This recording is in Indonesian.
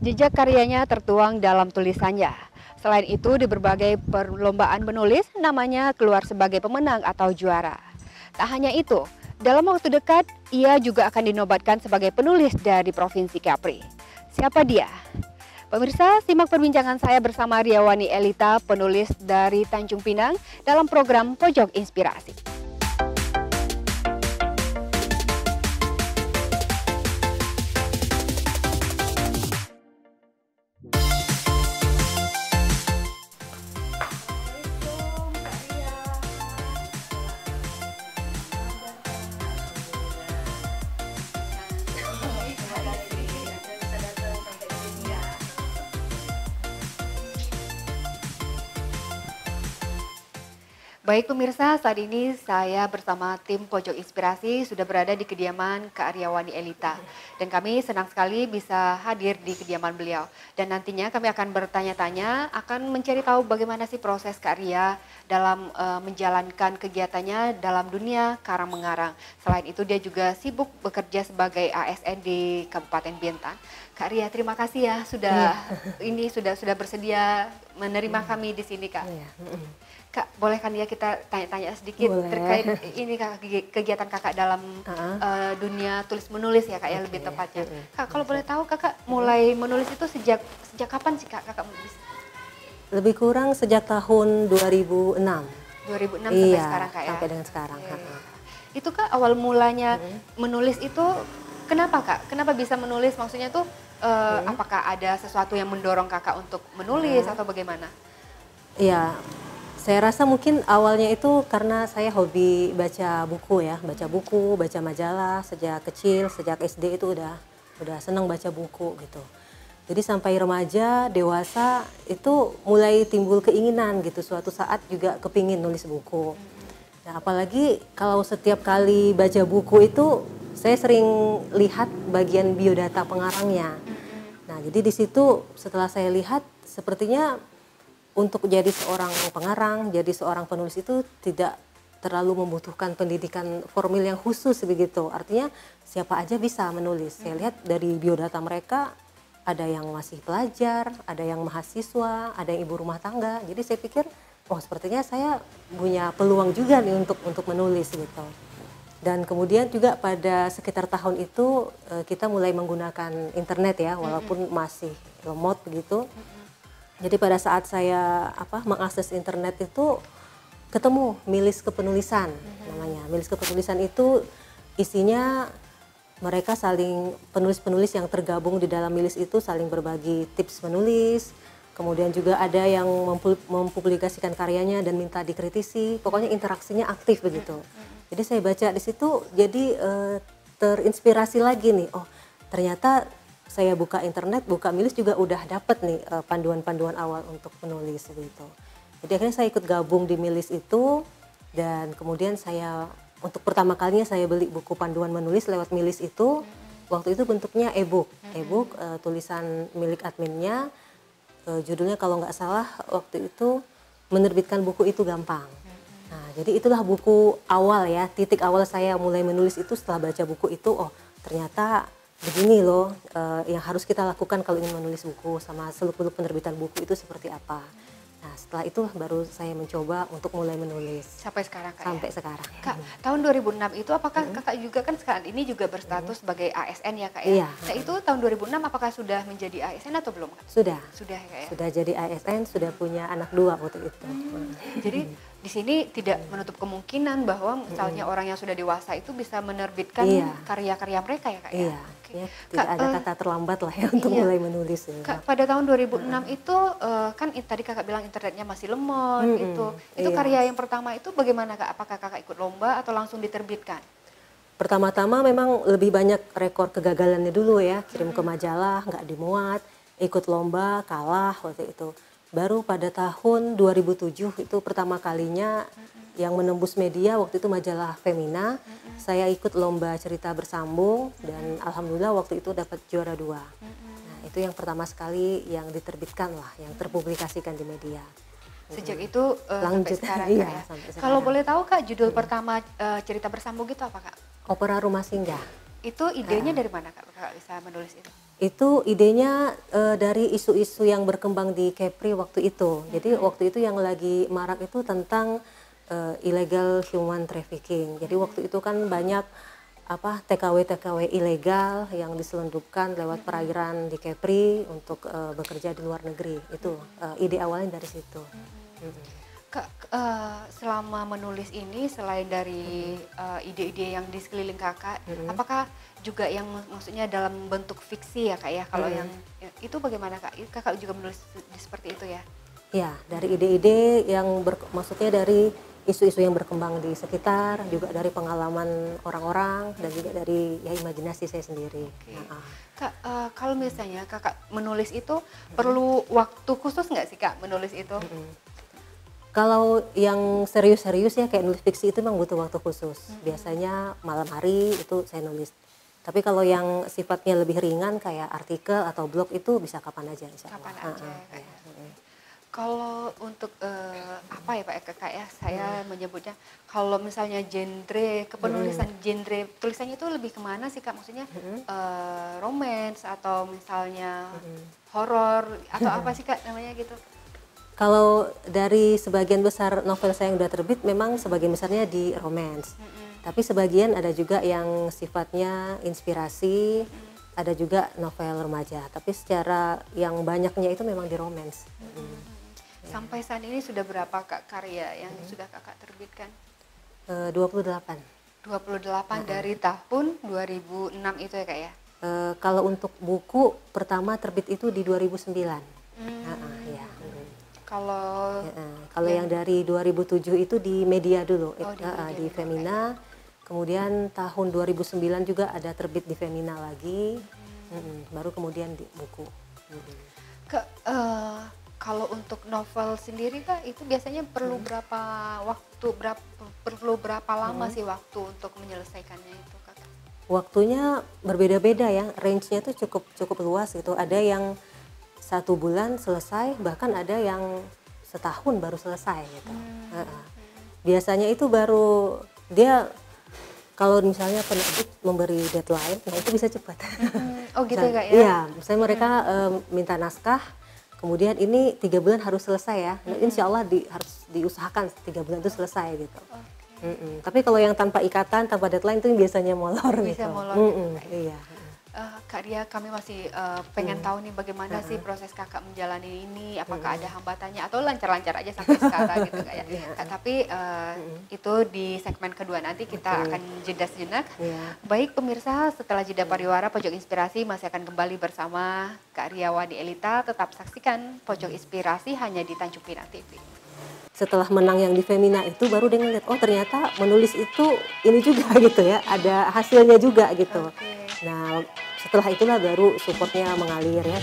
Jejak karyanya tertuang dalam tulisannya. Selain itu, di berbagai perlombaan menulis, namanya keluar sebagai pemenang atau juara. Tak hanya itu, dalam waktu dekat, ia juga akan dinobatkan sebagai penulis dari Provinsi Capri. Siapa dia? Pemirsa, simak perbincangan saya bersama Riawani Elita, penulis dari Tanjung Pinang, dalam program Pojok Inspirasi. Baik pemirsa, saat ini saya bersama tim Pojok Inspirasi sudah berada di kediaman Kak Riawani Elita. Dan kami senang sekali bisa hadir di kediaman beliau. Dan nantinya kami akan bertanya-tanya, akan mencari tahu bagaimana sih proses Kak Ria dalam menjalankan kegiatannya dalam dunia karang mengarang. Selain itu dia juga sibuk bekerja sebagai ASN di Kabupaten Bintan. Kak Ria, terima kasih ya sudah bersedia menerima kami di sini, Kak. Kak, boleh kan ya kita tanya-tanya sedikit terkait ini Kak, kegiatan Kakak dalam dunia tulis menulis ya Kak ya, lebih tepatnya. Kak, kalau boleh tahu Kakak mulai menulis itu sejak kapan sih Kakak menulis? Lebih kurang sejak tahun 2006. 2006 sampai sekarang Kak ya? Sampai dengan sekarang. Itu Kak awal mulanya menulis itu kenapa Kak? Kenapa bisa menulis? Maksudnya tuh apakah ada sesuatu yang mendorong Kakak untuk menulis atau bagaimana? Iya. Saya rasa mungkin awalnya itu karena saya hobi baca buku ya, baca majalah sejak kecil, sejak SD itu udah senang baca buku gitu. Jadi sampai remaja, dewasa itu mulai timbul keinginan gitu, suatu saat juga kepingin nulis buku. Nah, apalagi kalau setiap kali baca buku itu saya sering lihat bagian biodata pengarangnya. Nah, jadi di situ setelah saya lihat sepertinya untuk jadi seorang pengarang, jadi seorang penulis itu tidak terlalu membutuhkan pendidikan formal yang khusus begitu. Artinya siapa aja bisa menulis. Saya lihat dari biodata mereka ada yang masih pelajar, ada yang mahasiswa, ada yang ibu rumah tangga. Jadi saya pikir, oh sepertinya saya punya peluang juga nih untuk menulis gitu. Dan kemudian juga pada sekitar tahun itu kita mulai menggunakan internet ya, walaupun masih lemot begitu. Jadi pada saat saya mengakses internet itu ketemu Milis Kepenulisan namanya. Milis Kepenulisan itu isinya mereka saling penulis-penulis yang tergabung di dalam milis itu saling berbagi tips menulis. Kemudian juga ada yang mempublikasikan karyanya dan minta dikritisi. Pokoknya interaksinya aktif begitu. Jadi saya baca di situ jadi terinspirasi lagi nih. Oh, ternyata saya buka internet, buka milis juga udah dapet nih panduan-panduan awal untuk menulis gitu. Jadi akhirnya saya ikut gabung di milis itu dan kemudian saya untuk pertama kalinya saya beli buku panduan menulis lewat milis itu. Waktu itu bentuknya e-book, tulisan milik adminnya, judulnya kalau nggak salah waktu itu menerbitkan buku itu gampang. Nah, jadi itulah buku awal ya, titik awal saya mulai menulis itu setelah baca buku itu, oh ternyata begini loh yang harus kita lakukan kalau ingin menulis buku sama seluk-beluk penerbitan buku itu seperti apa. Nah setelah itu baru saya mencoba untuk mulai menulis. Sampai sekarang Kak Sampai ya? sekarang. Kak, tahun 2006 itu apakah Kakak juga kan sekarang ini juga berstatus sebagai ASN ya Kak ya? Iya. Nah itu tahun 2006 apakah sudah menjadi ASN atau belum Kak? Sudah. Sudah ya Kak ya? Sudah jadi ASN, sudah punya anak 2 waktu itu. Jadi di sini tidak menutup kemungkinan bahwa misalnya orang yang sudah dewasa itu bisa menerbitkan karya-karya mereka ya Kak ya? Iya. Ya, tidak ada kata terlambat lah ya untuk mulai menulis. Ya. Kak, pada tahun 2006 itu kan tadi Kakak bilang internetnya masih lemot itu karya yang pertama itu bagaimana Kak? Apakah Kakak ikut lomba atau langsung diterbitkan? Pertama-tama memang lebih banyak rekor kegagalannya dulu ya, kirim ke majalah nggak dimuat, ikut lomba kalah waktu itu. Baru pada tahun 2007 itu pertama kalinya yang menembus media waktu itu majalah Femina. Saya ikut lomba cerita bersambung dan alhamdulillah waktu itu dapat juara 2. Nah, itu yang pertama sekali yang diterbitkan lah, yang terpublikasikan di media. Sejak itu lanjut sampai sekarang iya, Kak ya. sampai sekarang. Kalau boleh tahu Kak, judul pertama cerita bersambung itu apa Kak? Opera Rumah Singgah. Itu idenya dari mana Kak bisa menulis itu? Itu idenya dari isu-isu yang berkembang di Kepri waktu itu. Jadi waktu itu yang lagi marak itu tentang illegal human trafficking. Jadi waktu itu kan banyak TKW-TKW ilegal yang diselundupkan lewat perairan di Kepri untuk bekerja di luar negeri. Itu ide awalnya dari situ. Kak, selama menulis ini selain dari ide-ide yang di sekeliling kakak, apakah juga yang maksudnya dalam bentuk fiksi ya kak ya? Kalau yang itu bagaimana kak? Kakak juga menulis seperti itu ya? Ya, dari ide-ide yang maksudnya dari isu-isu yang berkembang di sekitar, juga dari pengalaman orang-orang dan juga dari ya imajinasi saya sendiri. Okay. Kak, kalau misalnya kakak menulis itu perlu waktu khusus nggak sih kak menulis itu? Kalau yang serius-serius ya kayak nulis fiksi itu memang butuh waktu khusus. Biasanya malam hari itu saya nulis. Tapi kalau yang sifatnya lebih ringan kayak artikel atau blog itu bisa kapan aja. Kapan aja. Kalau untuk apa ya Pak Kakak ya, saya menyebutnya kalau misalnya genre kepenulisan genre tulisannya itu lebih kemana sih Kak? Maksudnya romance atau misalnya horor atau apa sih Kak namanya gitu? Kalau dari sebagian besar novel saya yang sudah terbit memang sebagian besarnya di romance. Tapi sebagian ada juga yang sifatnya inspirasi, ada juga novel remaja. Tapi secara yang banyaknya itu memang di romance. Sampai saat ini sudah berapa Kak karya yang sudah Kakak terbitkan? 28. 28 dari tahun 2006 itu ya Kak ya? Kalau untuk buku pertama terbit itu di 2009. Ya. Kalau yang dari 2007 itu di media dulu, di Femina. Kemudian tahun 2009 juga ada terbit di Femina lagi, baru kemudian di buku. Kalau untuk novel sendiri Kak, itu biasanya perlu berapa lama sih waktu untuk menyelesaikannya itu Kak? Waktunya berbeda-beda ya, range-nya itu cukup luas gitu. Ada yang 1 bulan selesai, bahkan ada yang setahun baru selesai gitu. Biasanya itu baru dia kalau misalnya penerbit memberi deadline, nah itu bisa cepat. Oh gitu Kak ya? Iya, misalnya mereka minta naskah, kemudian ini 3 bulan harus selesai ya. Nah, insya Allah harus diusahakan 3 bulan itu selesai gitu. Tapi kalau yang tanpa ikatan, tanpa deadline itu biasanya molor bisa gitu. Molor. Iya. Kak Ria, kami masih pengen tahu nih bagaimana sih proses kakak menjalani ini, apakah ada hambatannya atau lancar-lancar aja sampai sekarang gitu Kak ya. Tapi itu di segmen kedua nanti kita akan jeda sejenak. Baik pemirsa, setelah jeda pariwara Pojok Inspirasi masih akan kembali bersama Kak Riawani Elita. Tetap saksikan Pojok Inspirasi hanya di Tanjung Pinang TV. Setelah menang yang di Femina itu baru dia ngeliat, oh ternyata menulis itu ini juga gitu ya, ada hasilnya juga gitu. Nah setelah itulah baru supportnya mengalir ya.